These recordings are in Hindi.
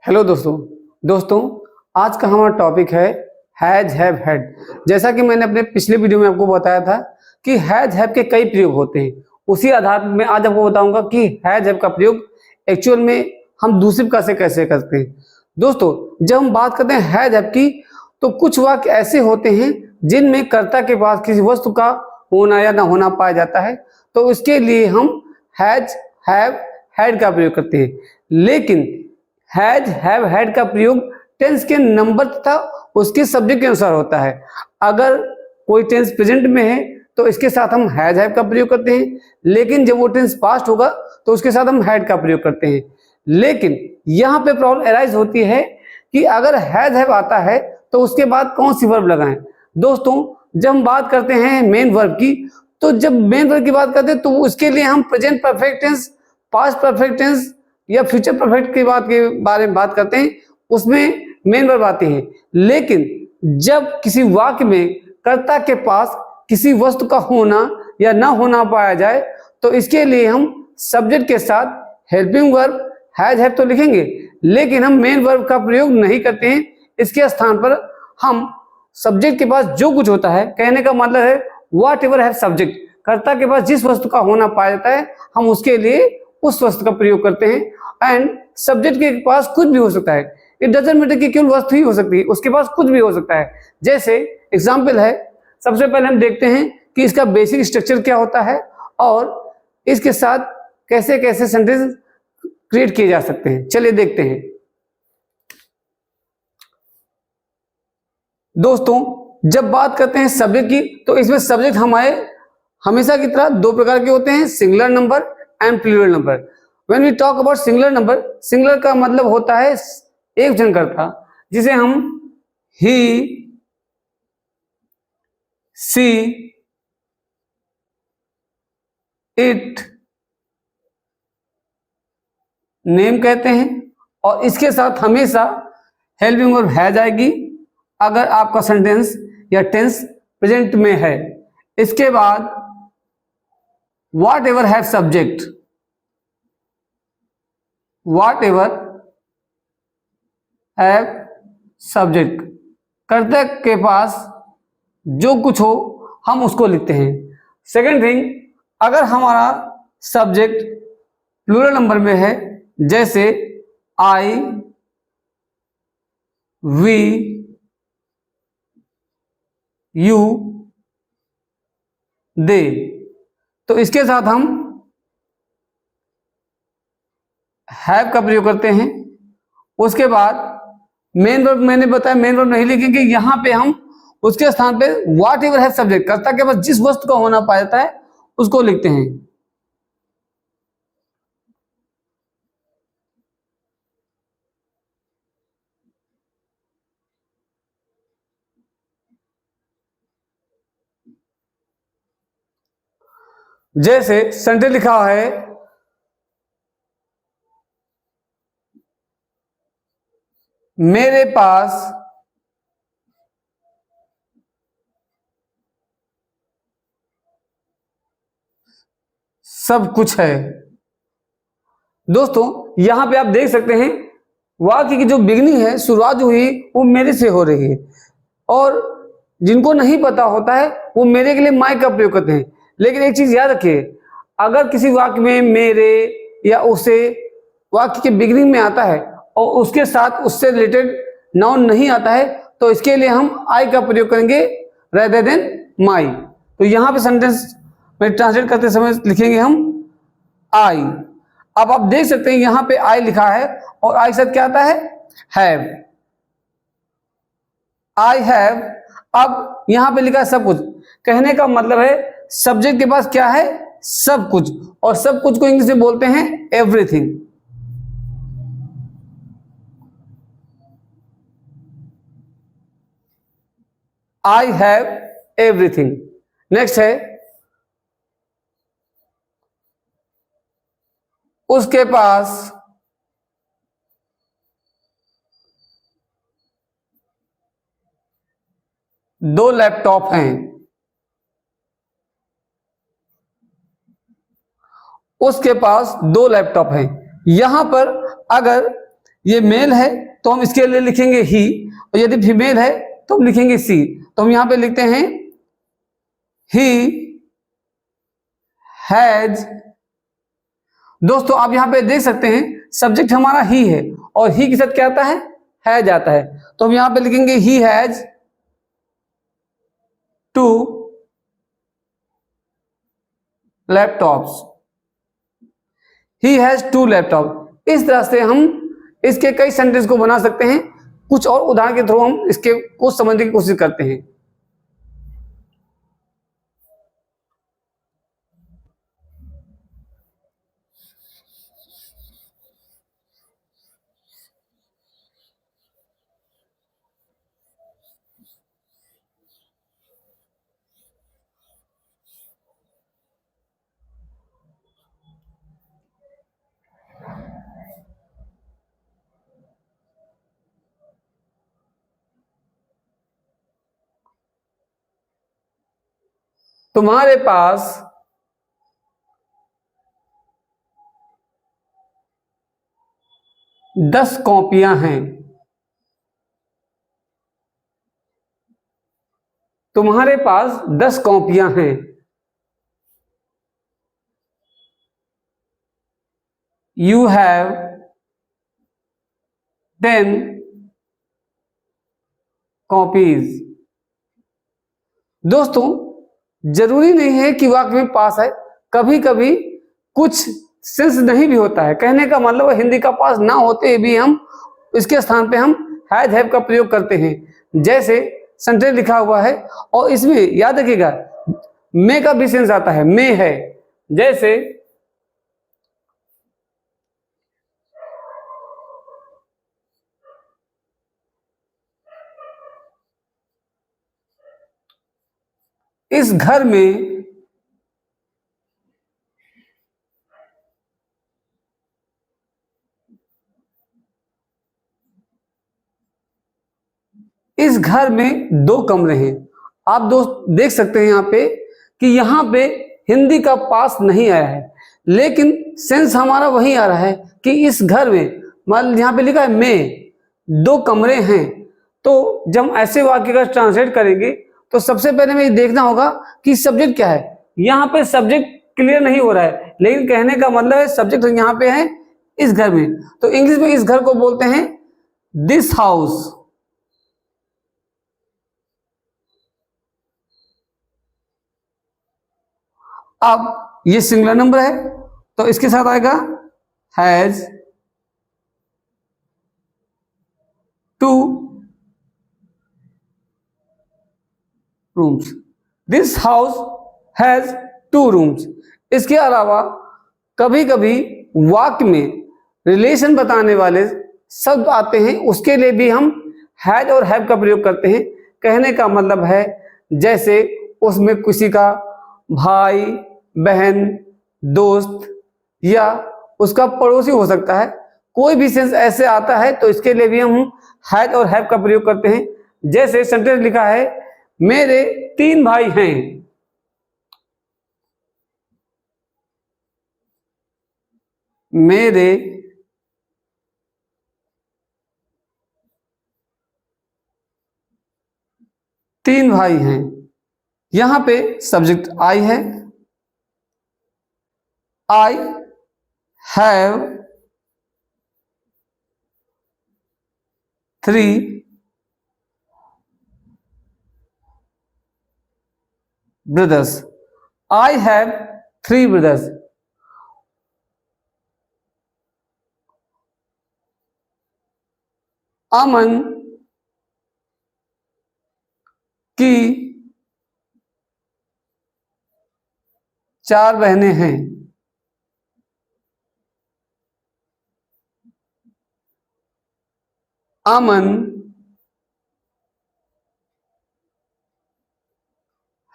हेलो दोस्तों आज का हमारा टॉपिक है हैज हैव हैड। जैसा कि मैंने अपने पिछले वीडियो में आपको बताया था कि हैज हैव के कई प्रयोग होते हैं, उसी आधार में आज आपको बताऊंगा कि हैज हैव का प्रयोग एक्चुअल में हम दूसरी प्रकार से कैसे करते हैं। दोस्तों, जब हम बात करते हैं हैज हैव की, तो कुछ वाक्य ऐसे होते हैं जिनमें कर्ता के पास किसी वस्तु का होना या ना होना पाया जाता है, तो उसके लिए हम हैज हैव हैड का प्रयोग करते हैं। लेकिन हैज हैव हैड का प्रयोग टेंस के नंबर तथा उसके सब्जेक्ट के अनुसार होता है। अगर कोई टेंस प्रेजेंट में है तो इसके साथ हम हैज हैव का प्रयोग करते हैं, लेकिन जब वो टेंस पास्ट होगा तो उसके साथ हम हैड का प्रयोग करते हैं। लेकिन यहाँ पे प्रॉब्लम अराइज होती है कि अगर हैज हैव आता है तो उसके बाद कौन सी वर्ब लगाएं। दोस्तों, जब हम बात करते हैं मेन वर्ब की, तो जब मेन वर्ब की बात करते हैं तो उसके लिए हम present perfect tense, past perfect tense या फ्यूचर परफेक्ट की बात के बारे में बात करते हैं, उसमें मेन वर्ब आते हैं। लेकिन जब किसी वाक्य में कर्ता के पास किसी वस्तु का होना या ना होना पाया जाए तो इसके लिए हम सब्जेक्ट के साथ हेल्पिंग वर्ब हैज हैव तो लिखेंगे, लेकिन हम मेन वर्ब का प्रयोग नहीं करते हैं। इसके स्थान पर हम सब्जेक्ट के पास जो कुछ होता है, कहने का मतलब है व्हाट एवर हैव सब्जेक्ट, कर्ता के पास जिस वस्तु का होना पाया जाता है हम उसके लिए उस वस्तु का प्रयोग करते हैं। एंड सब्जेक्ट के पास कुछ भी हो सकता है, इट डजंट मैटर कि केवल वस्तु ही हो सकती है, उसके पास कुछ भी हो सकता है। जैसे एग्जाम्पल है, सबसे पहले हम देखते हैं कि इसका बेसिक स्ट्रक्चर क्या होता है और इसके साथ कैसे कैसे सेंटेंस क्रिएट किए जा सकते हैं। चलिए देखते हैं। दोस्तों, जब बात करते हैं सब्जेक्ट की, तो इसमें सब्जेक्ट हमारे हमेशा की तरह दो प्रकार के होते हैं, singular number and plural number. When we talk about singular number, singular का मतलब होता है एक जन कर्ता, जिसे हम ही, सी, इट, नेम कहते हैं, और इसके साथ हमेशा हेल्पिंग वर्ब हैज आएगी अगर आपका सेंटेंस या टेंस प्रेजेंट में है। इसके बाद what ever have subject, what ever have subject, कर्ता के पास जो कुछ हो हम उसको लिखते हैं। सेकेंड थिंग, अगर हमारा सब्जेक्ट प्लूरल नंबर में है, जैसे आई, वी, यू, दे, तो इसके साथ हम हैव का प्रयोग करते हैं। उसके बाद मेन वर्ब, मैंने बताया मेन वर्ब नहीं लिखेंगे, यहां पे हम उसके स्थान पे व्हाट एवर हैव सब्जेक्ट, कर्ता के पास जिस वस्तु का होना पाया जाता है उसको लिखते हैं। जैसे सेंटेंस लिखा है, मेरे पास सब कुछ है। दोस्तों, यहां पे आप देख सकते हैं वाक्य की जो बिगनिंग है, शुरुआत जो हुई वो मेरे से हो रही है, और जिनको नहीं पता होता है वो मेरे के लिए माय का प्रयोग करते हैं। लेकिन एक चीज याद रखिए, अगर किसी वाक्य में मेरे या उसे वाक्य के बिगनिंग में आता है और उसके साथ उससे रिलेटेड नाउन नहीं आता है तो इसके लिए हम आई का प्रयोग करेंगे रेदर देन माई। तो यहां पे सेंटेंस में ट्रांसलेट करते समय लिखेंगे हम आई। अब आप देख सकते हैं यहां पे आई लिखा है और आई के साथ क्या आता है, हैव, आई हैव। अब यहां पे लिखा है सब कुछ, कहने का मतलब है सब्जेक्ट के पास क्या है, सब कुछ, और सब कुछ को इंग्लिश में बोलते हैं everything. I have everything. Next है, उसके पास दो लैपटॉप हैं। उसके पास दो लैपटॉप हैं। यहां पर अगर ये मेल है तो हम इसके लिए लिखेंगे ही, और यदि फीमेल है तो हम लिखेंगे सी। तो हम यहां पे लिखते हैं ही हैज। दोस्तों आप यहां पे देख सकते हैं सब्जेक्ट हमारा ही है और ही के साथ क्या आता है, हैज आता है। तो हम यहां पे लिखेंगे he has 2 laptops. He has 2 laptop. इस तरह से हम इसके कई सेंटेंस को बना सकते हैं। कुछ और उदाहरण के थ्रू हम इसके को समझने की कोशिश करते हैं। तुम्हारे पास 10 कॉपियां हैं। तुम्हारे पास 10 कॉपियां हैं। You have 10 copies. दोस्तों जरूरी नहीं है कि वाक्य में पास है, कभी कभी कुछ सेंस नहीं भी होता है। कहने का मतलब हिंदी का पास ना होते भी हम इसके स्थान पे हम हैज हैव का प्रयोग करते हैं। जैसे सेंटेंस लिखा हुआ है और इसमें याद रखिएगा मे का भी सेंस आता है, मे है। जैसे इस घर में इस घर में 2 कमरे हैं। आप दोस्त देख सकते हैं यहाँ पे कि यहाँ पे हिंदी का पास नहीं आया है, लेकिन सेंस हमारा वही आ रहा है कि इस घर में, मतलब यहाँ पे लिखा है में 2 कमरे हैं। तो जब हम ऐसे वाक्य का ट्रांसलेट करेंगे तो सबसे पहले हमें देखना होगा कि सब्जेक्ट क्या है। यहाँ पे सब्जेक्ट क्लियर नहीं हो रहा है, लेकिन कहने का मतलब है सब्जेक्ट यहाँ पे है इस घर में। तो इंग्लिश में इस घर को बोलते हैं दिस हाउस। अब ये सिंगुलर नंबर है तो इसके साथ आएगा has 2 rooms. This house has 2 rooms. इसके अलावा कभी कभी वाक्य में रिलेशन बताने वाले शब्द आते हैं, उसके लिए भी हम हैज और हैव का प्रयोग करते हैं। कहने का मतलब है जैसे उसमें किसी का भाई, बहन, दोस्त या उसका पड़ोसी हो सकता है। कोई भी सेंस ऐसे आता है तो इसके लिए भी हम हैज और हैव का प्रयोग करते हैं। जैसे सेंटेंस लिखा है मेरे 3 भाई हैं। मेरे 3 भाई हैं। यहां पे सब्जेक्ट आई है। I have 3 brothers. I have 3 brothers. अमन की 4 बहनें हैं। अमन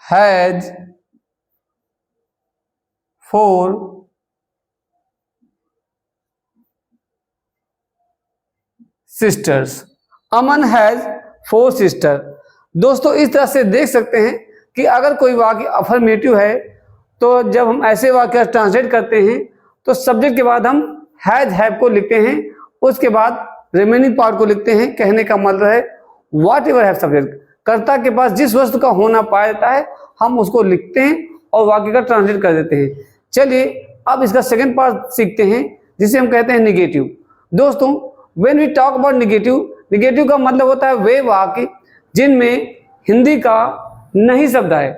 has 4 sisters. Aman has 4 sister. दोस्तों इस तरह से देख सकते हैं कि अगर कोई वाक्य अफर्मेटिव है तो जब हम ऐसे वाक्य ट्रांसलेट करते हैं तो सब्जेक्ट के बाद हम हैज हैव को लिखते हैं, उसके बाद रिमेनिंग पार्ट को लिखते हैं। कहने का मतलब है व्हाट एवर हैव सब्जेक्ट, कर्ता के पास जिस वस्तु का होना पाया जाता है हम उसको लिखते हैं और वाक्य का ट्रांसलेट कर देते हैं। चलिए अब इसका सेकंड पार्ट सीखते हैं जिसे हम कहते हैं निगेटिव। दोस्तों when we talk about negative, negative का मतलब होता है वे वाक्य जिनमें हिंदी का नहीं शब्द आए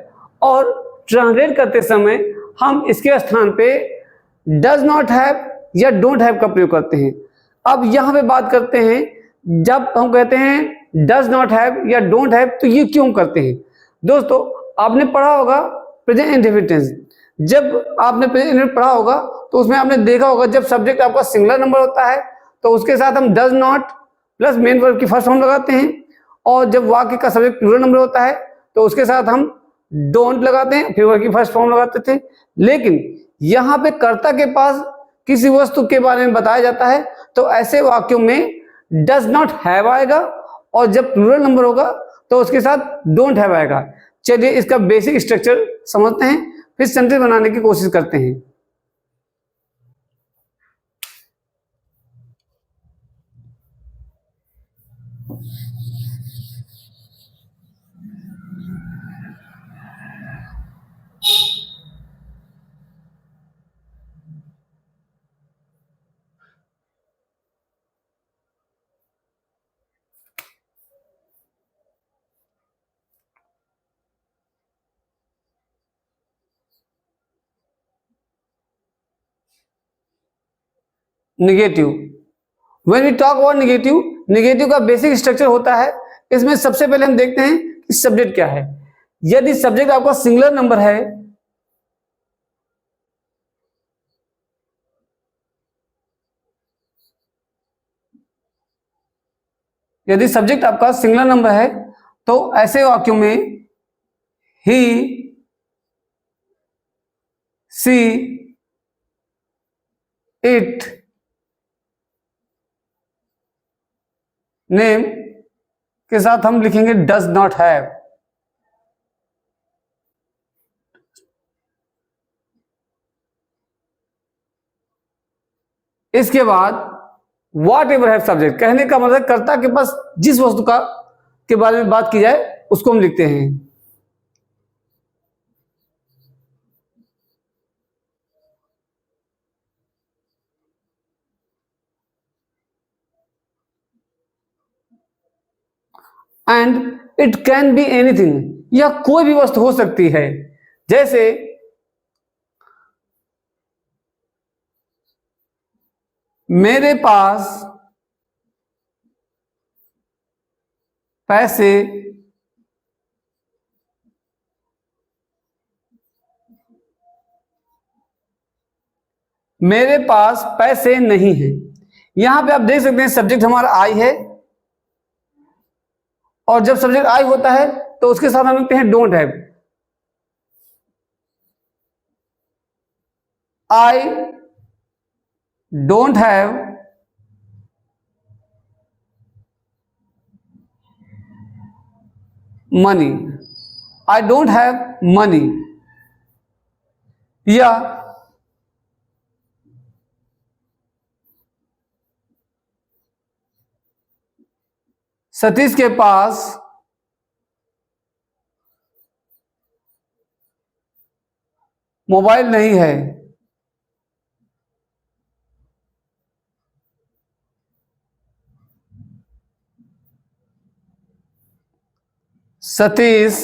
और ट्रांसलेट करते समय हम इसके स्थान पे डज नॉट हैव या डोंट हैव का प्रयोग करते हैं। अब यहाँ पे बात करते हैं जब हम कहते हैं डज नॉट हैव या डोंट हैव तो ये क्यों करते हैं। दोस्तों आपने पढ़ा होगा प्रेजेंट इंडेफिनिट टेंस, जब आपने प्रेजेंट इंडेफिनिट पढ़ा होगा तो उसमें आपने देखा होगा जब सब्जेक्ट आपका सिंगुलर नंबर होता है तो उसके साथ हम does not plus main verb की फर्स्ट फॉर्म लगाते हैं, और जब वाक्य का सब्जेक्ट प्लूरल नंबर होता है तो उसके साथ हम डोंट लगाते हैं, फिर वर्ब की फर्स्ट फॉर्म लगाते थे। लेकिन यहाँ पे कर्ता के पास किसी वस्तु के बारे में बताया जाता है तो ऐसे वाक्यों में डज नॉट हैव आएगा, और जब प्लूरल नंबर होगा तो उसके साथ डोंट हैव आएगा। चलिए इसका बेसिक स्ट्रक्चर समझते हैं, फिर सेंटेंस बनाने की कोशिश करते हैं। Negative, when we talk about negative, negative का बेसिक स्ट्रक्चर होता है, इसमें सबसे पहले हम देखते हैं कि सब्जेक्ट क्या है। यदि सब्जेक्ट आपका सिंगुलर नंबर है यदि सब्जेक्ट आपका सिंगुलर नंबर है तो ऐसे वाक्यों में ही, सी, इट, नेम के साथ हम लिखेंगे डज नॉट हैव। इसके बाद व्हाट एवर हैव सब्जेक्ट, कहने का मतलब कर्ता के पास जिस वस्तु का के बारे में बात की जाए उसको हम लिखते हैं। And it can be anything, या कोई भी वस्तु हो सकती है। जैसे मेरे पास पैसे मेरे पास पैसे नहीं है। यहां पे आप देख सकते हैं सब्जेक्ट हमारा आई है, और जब सब्जेक्ट आई होता है तो उसके साथ हम लिखते हैं don't have. I don't have money, I don't have money. या सतीश के पास मोबाइल नहीं है। Satish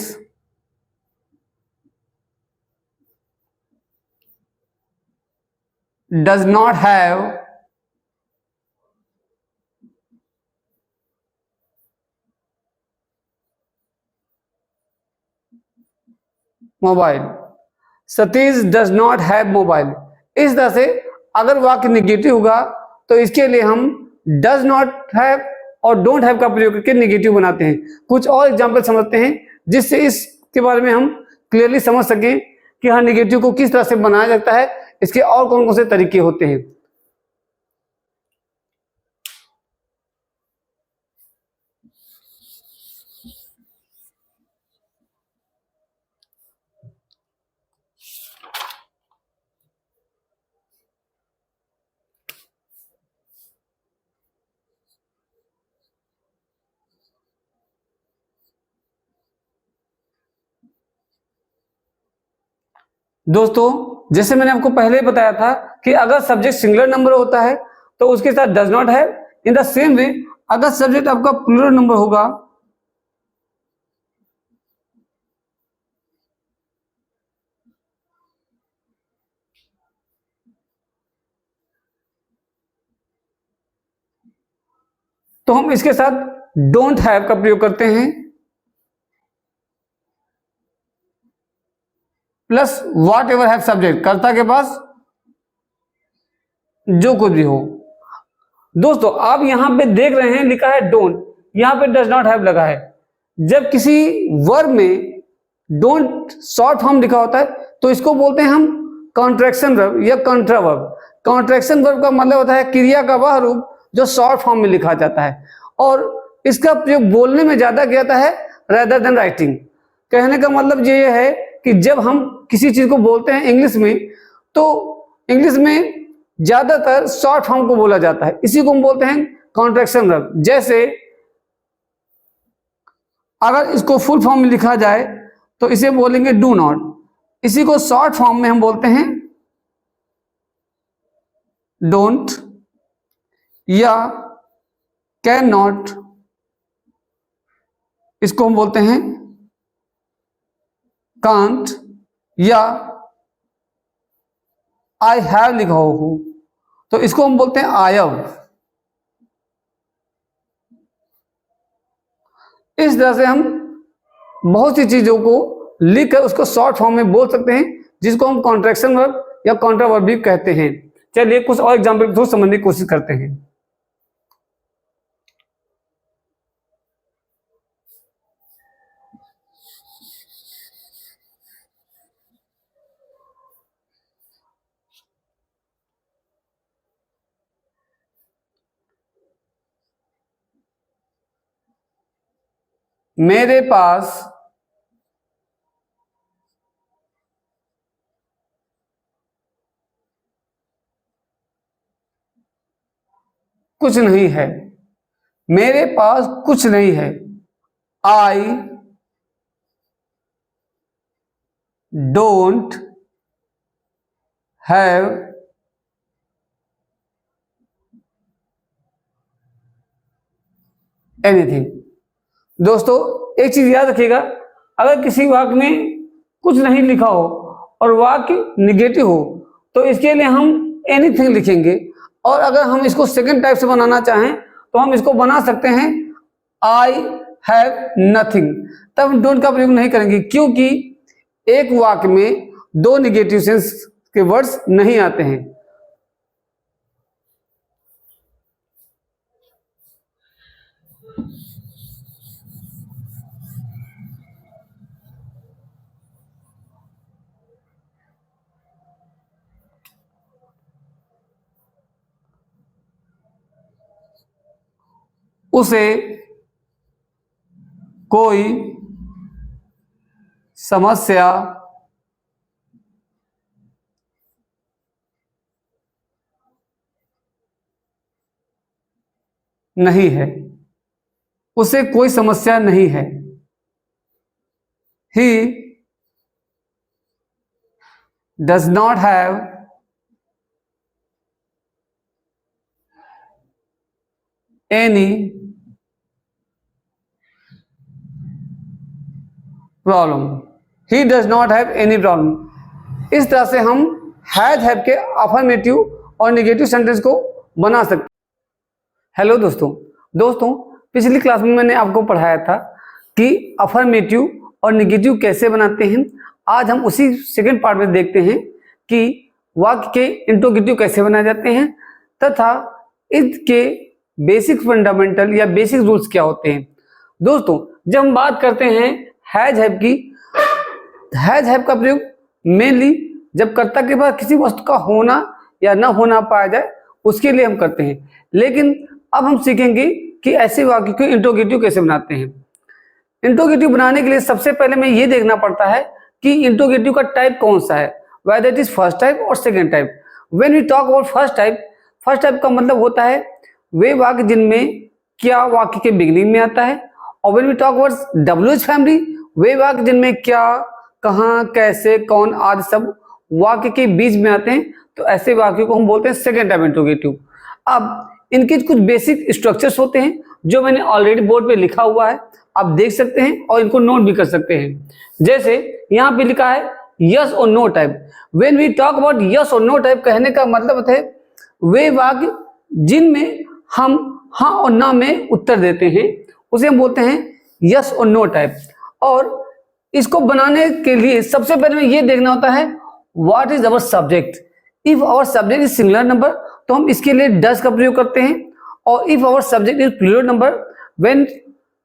does not have mobile. Satish does not have mobile. इस तरह से अगर वाक्य निगेटिव होगा तो इसके लिए हम डज नॉट हैव और डोंट हैव का प्रयोग करके निगेटिव बनाते हैं। कुछ और एग्जाम्पल समझते हैं जिससे इसके बारे में हम क्लियरली समझ सकें कि हाँ निगेटिव को किस तरह से बनाया जाता है, इसके और कौन कौन से तरीके होते हैं। दोस्तों जैसे मैंने आपको पहले ही बताया था कि अगर सब्जेक्ट सिंगुलर नंबर होता है तो उसके साथ does not have. In the same way अगर सब्जेक्ट आपका प्लूरल नंबर होगा तो हम इसके साथ डोंट हैव का प्रयोग करते हैं plus what ever have subject, कर्ता के पास जो कुछ भी हो। दोस्तों आप यहां पे देख रहे हैं लिखा है डोंट, यहां पे डज नॉट हैव लगा है। जब किसी वर्ब में डोंट शॉर्ट फॉर्म लिखा होता है तो इसको बोलते हैं हम कॉन्ट्रैक्शन वर्ब या कंट्रा वर्ब। कॉन्ट्रैक्शन वर्ब का मतलब होता है क्रिया का वह रूप जो शॉर्ट फॉर्म में लिखा जाता है और इसका प्रयोग बोलने में ज्यादा किया जाता है रेदर देन राइटिंग। कहने का मतलब ये है कि जब हम किसी चीज को बोलते हैं इंग्लिश में तो इंग्लिश में ज्यादातर शॉर्ट फॉर्म को बोला जाता है, इसी को हम बोलते हैं कॉन्ट्रैक्शन वर्ब। जैसे अगर इसको फुल फॉर्म में लिखा जाए तो इसे बोलेंगे डू नॉट, इसी को शॉर्ट फॉर्म में हम बोलते हैं डोंट या कैन नॉट, इसको हम बोलते हैं कांट या आई हैव लिखा हो तो इसको हम बोलते हैं आई हैव। इस तरह से हम बहुत सी चीजों को लिखकर उसको शॉर्ट फॉर्म में बोल सकते हैं जिसको हम कॉन्ट्रैक्शन वर्ब या कॉन्ट्रा वर्ब भी कहते हैं। चलिए कुछ और एग्जाम्पल के थ्रू समझने की कोशिश करते हैं। मेरे पास कुछ नहीं है, मेरे पास कुछ नहीं है। I don't have anything. दोस्तों एक चीज याद रखिएगा, अगर किसी वाक्य में कुछ नहीं लिखा हो और वाक्य निगेटिव हो तो इसके लिए हम एनीथिंग लिखेंगे, और अगर हम इसको सेकंड टाइप से बनाना चाहें तो हम इसको बना सकते हैं आई हैव नथिंग। तब हम डोंट का प्रयोग नहीं करेंगे क्योंकि एक वाक्य में दो निगेटिव सेंस के वर्ड्स नहीं आते हैं। उसे कोई समस्या नहीं है, उसे कोई समस्या नहीं है। He does not have any problem. He does not have any problem. इस तरह से हम हैज हैव के अफर्मेटिव और नेगेटिव सेंटेंस को बना सकते हैं। हेलो दोस्तों पिछली क्लास में मैंने आपको पढ़ाया था कि अफर्मेटिव और नेगेटिव कैसे बनाते हैं। आज हम उसी सेकंड पार्ट में देखते हैं कि वाक्य के इंट्रोगेटिव कैसे बनाए जाते हैं तथा इसके बेसिक फंडामेंटल या बेसिक रूल्स क्या होते हैं। दोस्तों जब हम बात करते हैं हैज हैव की, हैज हैव का प्रयोग मेनली जब कर्ता के पास किसी वस्तु का होना या न होना पाया जाए उसके लिए हम करते हैं। लेकिन अब हम सीखेंगे कि ऐसे वाक्य को इंट्रोगेटिव कैसे बनाते हैं। इंट्रोगेटिव बनाने के लिए सबसे पहले हमें यह देखना पड़ता है कि इंट्रोगेटिव का टाइप कौन सा है, whether it is first type और second type. When we talk about first type का मतलब होता है वे वाक्य जिनमें क्या वाक्य के बिगिनिंग में आता है, और when we talk about WH family वे वाक्य जिनमें क्या, कहाँ, कैसे, कौन आदि सब वाक्य के बीच में आते हैं, तो ऐसे वाक्यों को हम बोलते हैं सेकेंड टाइप इंट्रोगेटिव। अब इनके कुछ बेसिक स्ट्रक्चर्स होते हैं जो मैंने ऑलरेडी बोर्ड पे लिखा हुआ है, आप देख सकते हैं और इनको नोट भी कर सकते हैं। जैसे यहाँ पे लिखा है यस और no type. When we talk about yes और नो टाइप, कहने का मतलब है वे वाक्य जिनमें हम हाँ और ना में उत्तर देते हैं, उसे हम बोलते हैं यस और नो टाइप। और इसको बनाने के लिए सबसे पहले में ये देखना होता है what is our subject. If our subject is singular number तो हम इसके लिए डज का प्रयोग करते हैं, और if our subject is plural number when,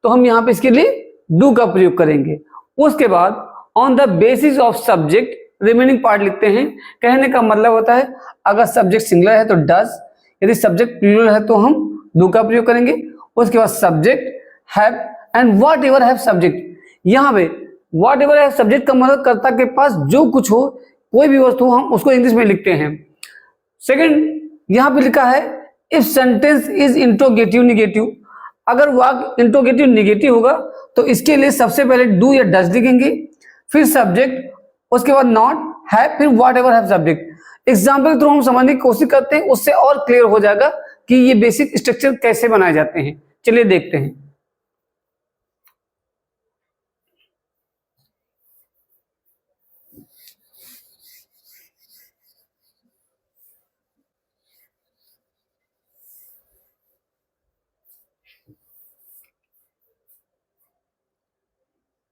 तो हम यहाँ पे इसके लिए डू का प्रयोग करेंगे। उसके बाद on the basis of subject remaining part लिखते हैं। कहने का मतलब होता है अगर सब्जेक्ट सिंगुलर है तो डज, यदि सब्जेक्ट प्लूरल है तो हम डू का प्रयोग करेंगे। उसके बाद subject, have and what ever have subject. यहाँ पे व्हाट एवर हैव सब्जेक्ट का मतलब कर्ता के पास जो कुछ हो, कोई भी वस्तु हम उसको इंग्लिश में लिखते हैं। सेकंड यहाँ पे लिखा है if sentence is interrogative negative. अगर वाक्य इंट्रोगेटिव निगेटिव होगा तो इसके लिए सबसे पहले डू या डज लिखेंगे, फिर सब्जेक्ट, उसके बाद नॉट, हैव, फिर what ever have subject. Example के थ्रू हम समझने की कोशिश करते हैं, उससे और क्लियर हो जाएगा कि ये बेसिक स्ट्रक्चर कैसे बनाए जाते हैं। चलिए देखते हैं।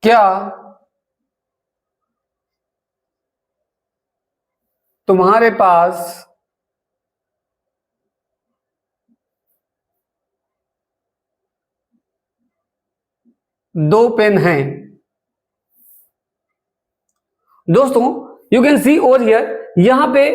क्या तुम्हारे पास दो पेन हैं? दोस्तों you can see over here, यहाँ पे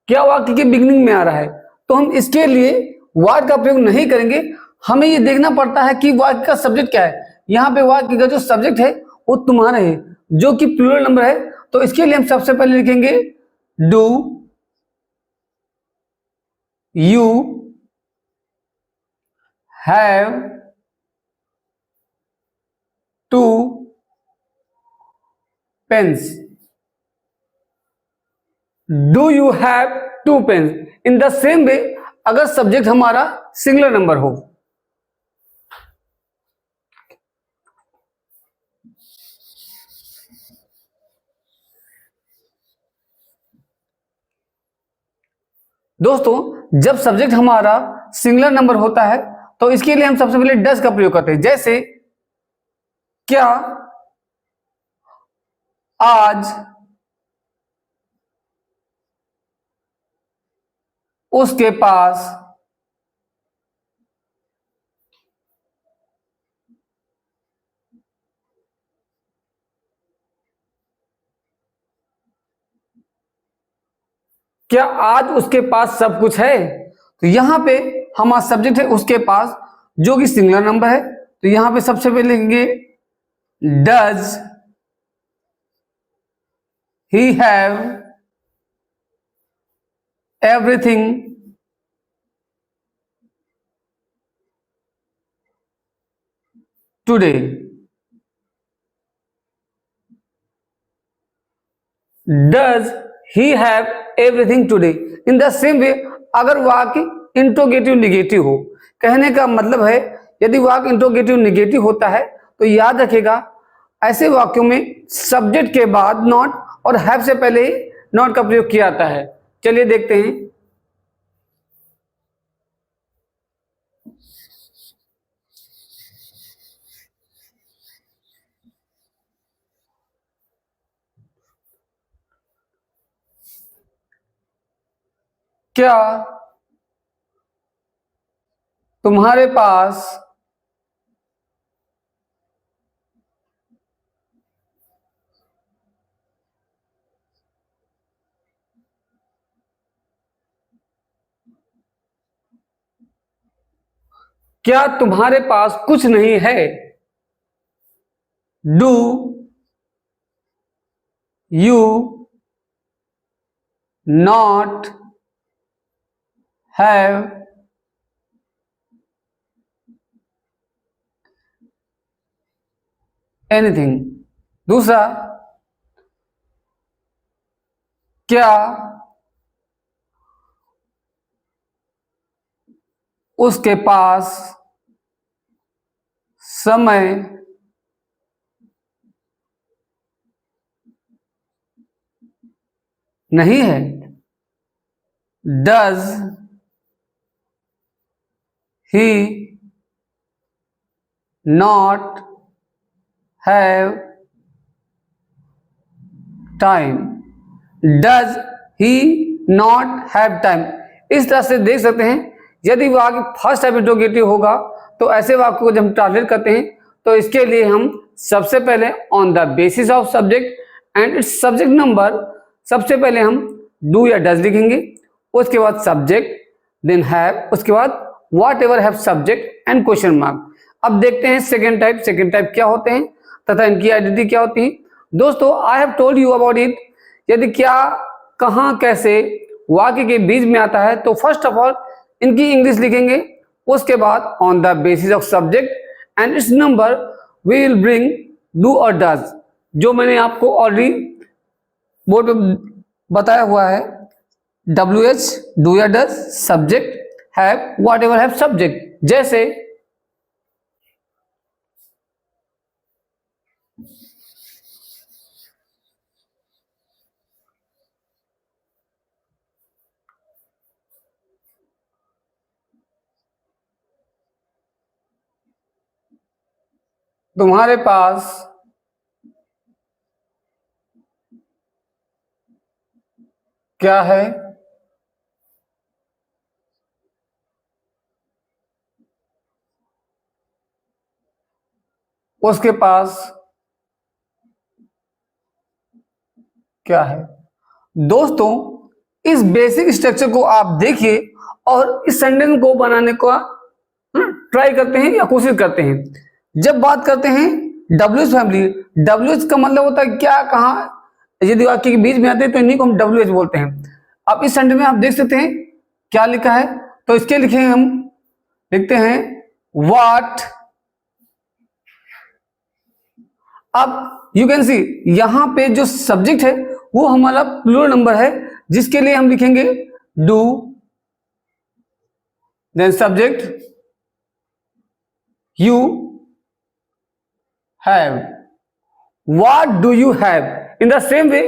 क्या वाक्य के बिगिनिंग में आ रहा है, तो हम इसके लिए व्हाट का प्रयोग नहीं करेंगे। हमें ये देखना पड़ता है कि वाक्य का सब्जेक्ट क्या है। यहाँ पे वाक्य का जो सब्जेक्ट है वो तुम्हारा है, जो कि प्लूरल नंबर है, तो इसके लिए हम सबसे पहले लिखेंगे do you have two pens. Do you have two pens. In the same way अगर सब्जेक्ट हमारा सिंगुलर नंबर हो, दोस्तों जब सब्जेक्ट हमारा सिंगुलर नंबर होता है तो इसके लिए हम सबसे पहले डज का प्रयोग करते हैं। जैसे क्या आज उसके पास क्या आज उसके पास सब कुछ है? तो यहां पे हमारा सब्जेक्ट है उसके पास, जो कि सिंगुलर नंबर है, तो यहां पे सबसे पहले लिखेंगे does he have everything today. Does he have everything today. In the same way अगर वाक्य इंट्रोगेटिव निगेटिव हो, कहने का मतलब है यदि वाक्य इंट्रोगेटिव निगेटिव होता है तो याद रखिएगा ऐसे वाक्यों में सब्जेक्ट के बाद नॉट और हैव से पहले ही नॉट का प्रयोग किया जाता है। चलिए देखते हैं। क्या तुम्हारे पास क्या तुम्हारे पास कुछ नहीं है? Do you not have anything. दूसरा, क्या उसके पास समय नहीं है? Does he not have time? Does he not have time. इस तरह से देख सकते हैं, यदि वाक्य फर्स्ट टाइप इंट्रोगेटिव होगा तो ऐसे वाक्य को जब हम ट्रांसलेट करते हैं तो इसके लिए हम सबसे पहले on the basis of subject and it's subject number, सबसे पहले हम डू या डज लिखेंगे, उसके बाद सब्जेक्ट, देन हैव, उसके बाद what ever have subject and question mark. अब देखते हैं सेकेंड टाइप क्या होते हैं तथा इनकी आइडेंटिटी क्या होती है। दोस्तों, I have told you about it. यदि क्या, कहां, कैसे वाक्य के बीच में आता है तो फर्स्ट ऑफ ऑल इनकी इंग्लिश लिखेंगे, उसके बाद on the basis of subject and its number we will bring do और डज, जो मैंने आपको ऑलरेडी बोर्ड पे बताया हुआ है। डब्ल्यू एच डू या does, subject have, whatever have subject. जैसे तुम्हारे पास क्या है? उसके पास क्या है? दोस्तों, इस बेसिक स्ट्रक्चर को आप देखिए और इस सेंटेंस को बनाने का ट्राई करते हैं या कोशिश करते हैं। जब बात करते हैं डब्ल्यूएच फैमिली, डब्ल्यूएच का मतलब होता है क्या, कहां, यदि वाक्य के बीच में आते हैं तो इन्हीं को हम डब्ल्यूएच बोलते हैं। अब इस सेंटेंस में आप देख सकते हैं क्या लिखा है, तो इसके लिखे हम लिखते हैं व्हाट। अब यू कैन सी यहां पे जो सब्जेक्ट है वो हमारा प्लूरल नंबर है, जिसके लिए हम लिखेंगे do, then subject you have, what do you have. In the same way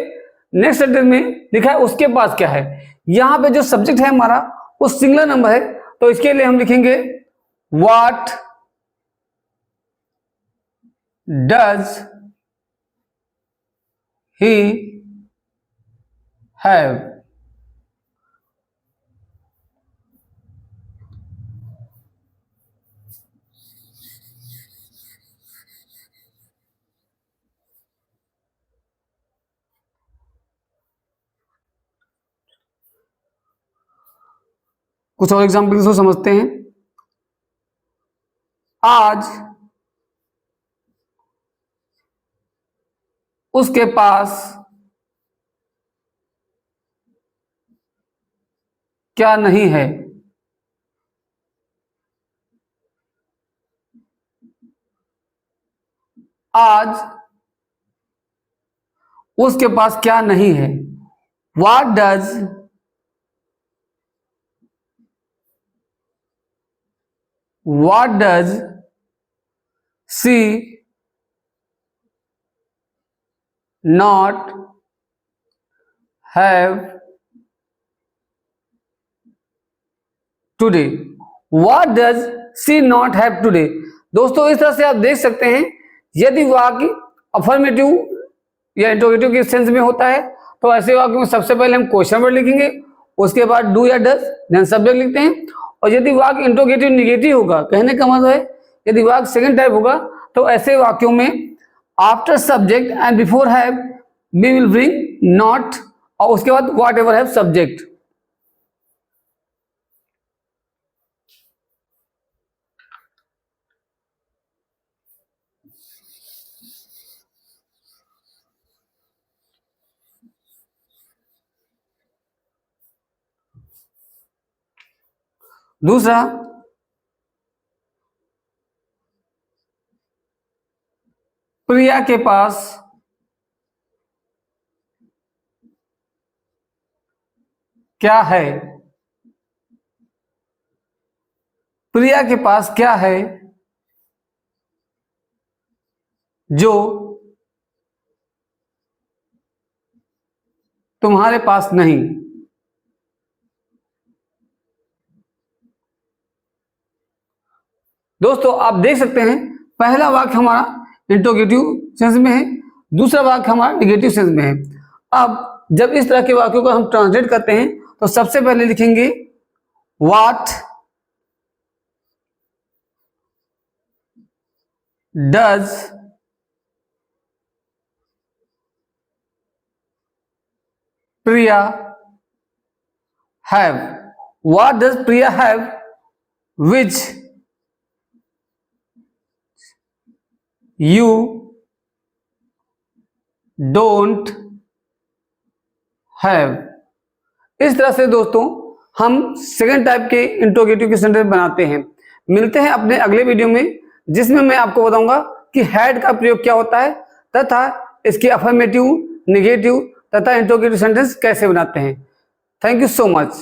next sentence में लिखा है उसके पास क्या है। यहां पे जो सब्जेक्ट है हमारा वो सिंगुलर नंबर है, तो इसके लिए हम लिखेंगे व्हाट डज ही हैव। कुछ और एग्जाम्पल को समझते हैं। आज उसके पास क्या नहीं है? आज उसके पास क्या नहीं है? What does she not have today? What does she not have today? दोस्तों, इस तरह से आप देख सकते हैं, यदि वाक्य अफर्मेटिव या इंट्रोगेटिव के सेंस में होता है तो ऐसे वाक्य में सबसे पहले हम क्वेश्चन वर्ड लिखेंगे, उसके बाद डू या डज, देन सब्जेक्ट लिखते हैं। और यदि वाक्य इंट्रोगेटिव निगेटिव होगा, कहने का मतलब है यदि वाक्य सेकंड टाइप होगा तो ऐसे वाक्यों में after subject and before have we will bring not, और उसके बाद व्हाट एवर हैव सब्जेक्ट। दूसरा, प्रिया के पास क्या है? प्रिया के पास क्या है जो तुम्हारे पास नहीं? दोस्तों आप देख सकते हैं, पहला वाक्य हमारा इंट्रोगेटिव सेंस में है, दूसरा वाक्य हमारा निगेटिव सेंस में है। अब जब इस तरह के वाक्यों को हम ट्रांसलेट करते हैं तो सबसे पहले लिखेंगे what does Priya have? What does Priya have which you don't have? इस तरह से दोस्तों हम सेकंड टाइप के इंट्रोगेटिव के सेंटेंस बनाते हैं। मिलते हैं अपने अगले वीडियो में, जिसमें मैं आपको बताऊंगा कि हैड का प्रयोग क्या होता है तथा इसके अफर्मेटिव, नेगेटिव तथा इंट्रोगेटिव सेंटेंस कैसे बनाते हैं। Thank you so much.